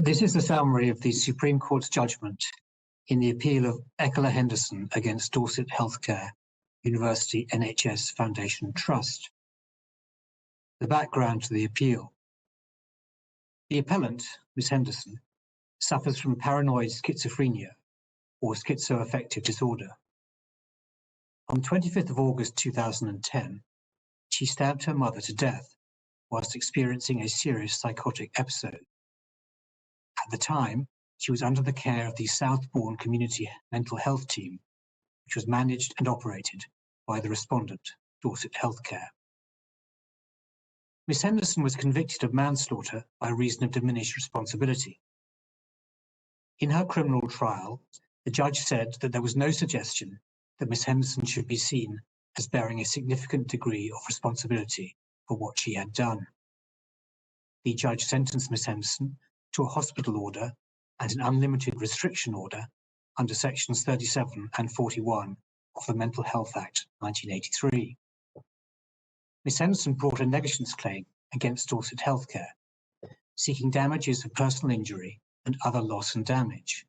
This is the summary of the Supreme Court's judgment in the appeal of Ecila Henderson against Dorset Healthcare University NHS Foundation Trust. The background to the appeal. The appellant, Ms. Henderson, suffers from paranoid schizophrenia or schizoaffective disorder. On 25th of August 2010, she stabbed her mother to death whilst experiencing a serious psychotic episode. At the time, she was under the care of the Southbourne Community Mental Health Team, which was managed and operated by the Respondent, Dorset Healthcare. Ms. Henderson was convicted of manslaughter by reason of diminished responsibility. In her criminal trial, the judge said that there was no suggestion that Ms. Henderson should be seen as bearing a significant degree of responsibility for what she had done. The judge sentenced Ms. Henderson to a hospital order and an unlimited restriction order under sections 37 and 41 of the Mental Health Act 1983. Ms. Henderson brought a negligence claim against Dorset Healthcare, seeking damages for personal injury and other loss and damage.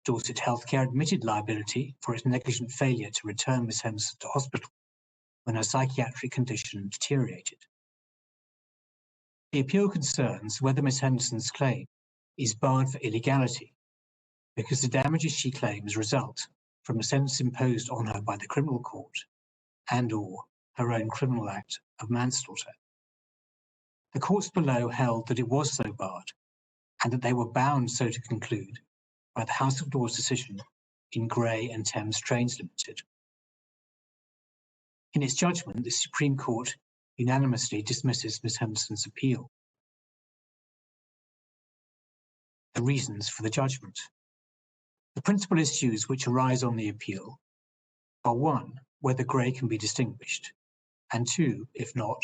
Dorset Healthcare admitted liability for its negligent failure to return Ms. Henderson to hospital when her psychiatric condition deteriorated. The appeal concerns whether Ms. Henderson's claim is barred for illegality because the damages she claims result from a sentence imposed on her by the criminal court and/or her own criminal act of manslaughter. The courts below held that it was so barred and that they were bound so to conclude by the House of Lords decision in Grey and Thames Trains Limited. In its judgment, the Supreme Court unanimously dismisses Ms. Henderson's appeal. The reasons for the judgment. The principal issues which arise on the appeal are 1, whether Grey can be distinguished, and 2, if not,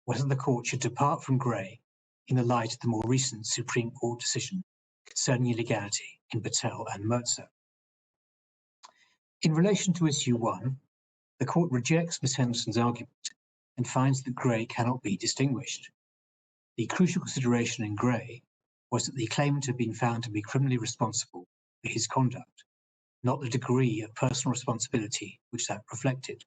whether the court should depart from Grey in the light of the more recent Supreme Court decision concerning illegality in Patel and Mertzer. In relation to issue 1, the court rejects Ms. Henderson's argument and finds that Grey cannot be distinguished. The crucial consideration in Grey was that the claimant had been found to be criminally responsible for his conduct, not the degree of personal responsibility which that reflected.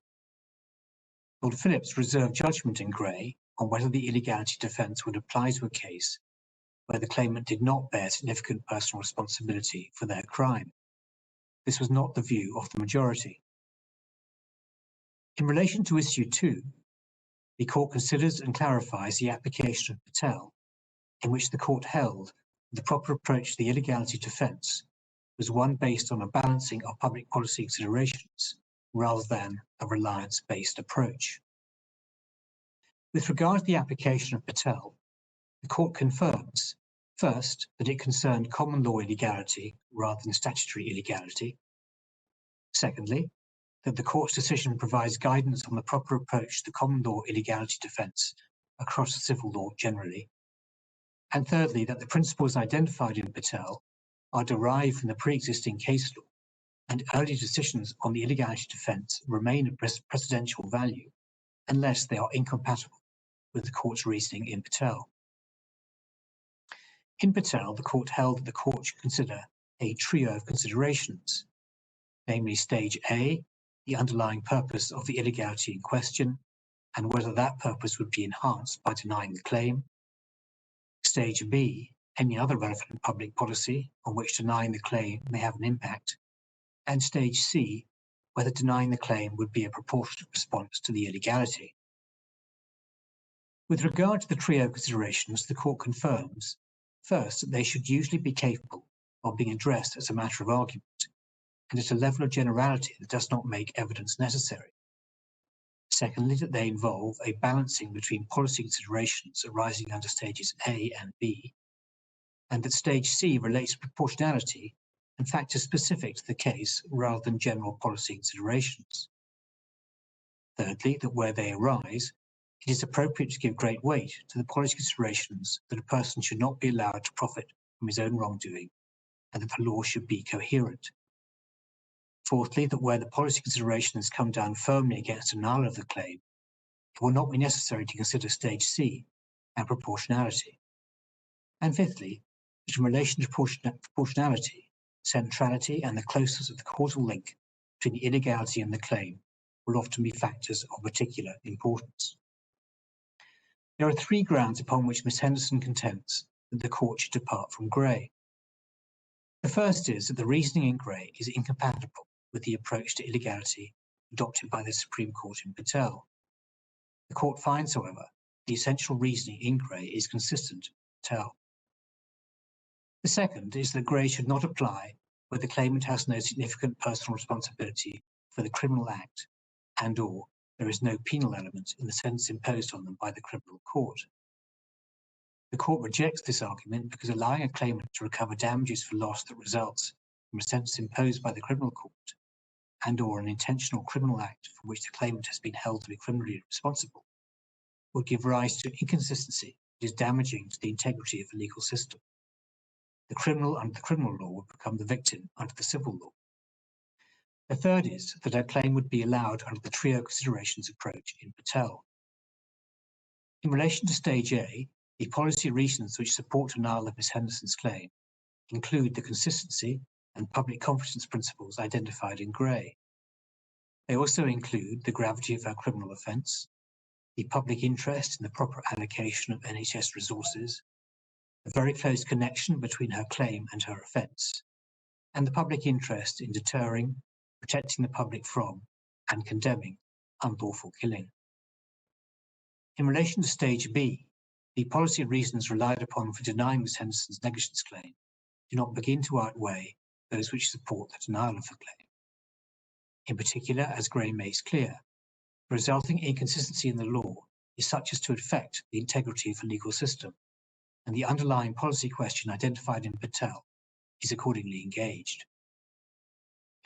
Lord Phillips reserved judgment in Grey on whether the illegality defence would apply to a case where the claimant did not bear significant personal responsibility for their crime. This was not the view of the majority. In relation to issue 2, the court considers and clarifies the application of Patel, in which the court held that the proper approach to the illegality defence was one based on a balancing of public policy considerations rather than a reliance-based approach. With regard to the application of Patel, the court confirms, first, that it concerned common law illegality rather than statutory illegality. Secondly, that the court's decision provides guidance on the proper approach to the common law illegality defence across civil law generally. And thirdly, that the principles identified in Patel are derived from the pre-existing case law, and early decisions on the illegality defence remain of precedential value unless they are incompatible with the court's reasoning in Patel. In Patel, the court held that the court should consider a trio of considerations, namely Stage A, the underlying purpose of the illegality in question, and whether that purpose would be enhanced by denying the claim. Stage B, any other relevant public policy on which denying the claim may have an impact. And Stage C, whether denying the claim would be a proportionate response to the illegality. With regard to the trio of considerations, the court confirms, first, that they should usually be capable of being addressed as a matter of argument, and at a level of generality that does not make evidence necessary. Secondly, that they involve a balancing between policy considerations arising under stages A and B, and that stage C relates to proportionality and factors specific to the case rather than general policy considerations. Thirdly, that where they arise, it is appropriate to give great weight to the policy considerations that a person should not be allowed to profit from his own wrongdoing, and that the law should be coherent. Fourthly, that where the policy considerations come down firmly against denial of the claim, it will not be necessary to consider stage C and proportionality. And fifthly, that in relation to proportionality, centrality and the closeness of the causal link between the illegality and the claim will often be factors of particular importance. There are three grounds upon which Miss Henderson contends that the court should depart from Gray. The first is that the reasoning in Gray is incompatible with the approach to illegality adopted by the Supreme Court in Patel. The court finds, however, the essential reasoning in Gray is consistent with Patel. The second is that Gray should not apply where the claimant has no significant personal responsibility for the criminal act and/or there is no penal element in the sentence imposed on them by the criminal court. The court rejects this argument because allowing a claimant to recover damages for loss that results from a sentence imposed by the criminal court and/or an intentional criminal act for which the claimant has been held to be criminally responsible would give rise to an inconsistency that is damaging to the integrity of the legal system. The criminal under the criminal law would become the victim under the civil law. The third is that a claim would be allowed under the trio considerations approach in Patel. In relation to Stage A, the policy reasons which support denial of Miss Henderson's claim include the consistency and public confidence principles identified in Gray. They also include the gravity of her criminal offence, the public interest in the proper allocation of NHS resources, a very close connection between her claim and her offence, and the public interest in deterring, protecting the public from, and condemning unlawful killing. In relation to Stage B, the policy reasons relied upon for denying Miss Henderson's negligence claim do not begin to outweigh those which support the denial of the claim. In particular, as Gray makes clear, the resulting inconsistency in the law is such as to affect the integrity of the legal system, and the underlying policy question identified in Patel is accordingly engaged.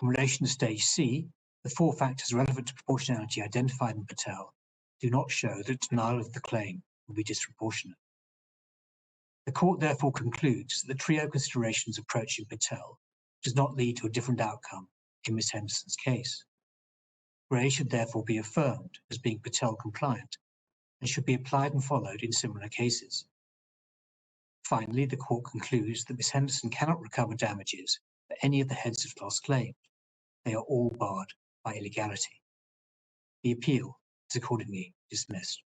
In relation to Stage C, the four factors relevant to proportionality identified in Patel do not show that denial of the claim will be disproportionate. The court therefore concludes that the trio considerations approach in Patel does not lead to a different outcome in Miss Henderson's case. Gray should therefore be affirmed as being Patel compliant and should be applied and followed in similar cases. Finally, the court concludes that Miss Henderson cannot recover damages for any of the heads of loss claimed. They are all barred by illegality. The appeal is accordingly dismissed.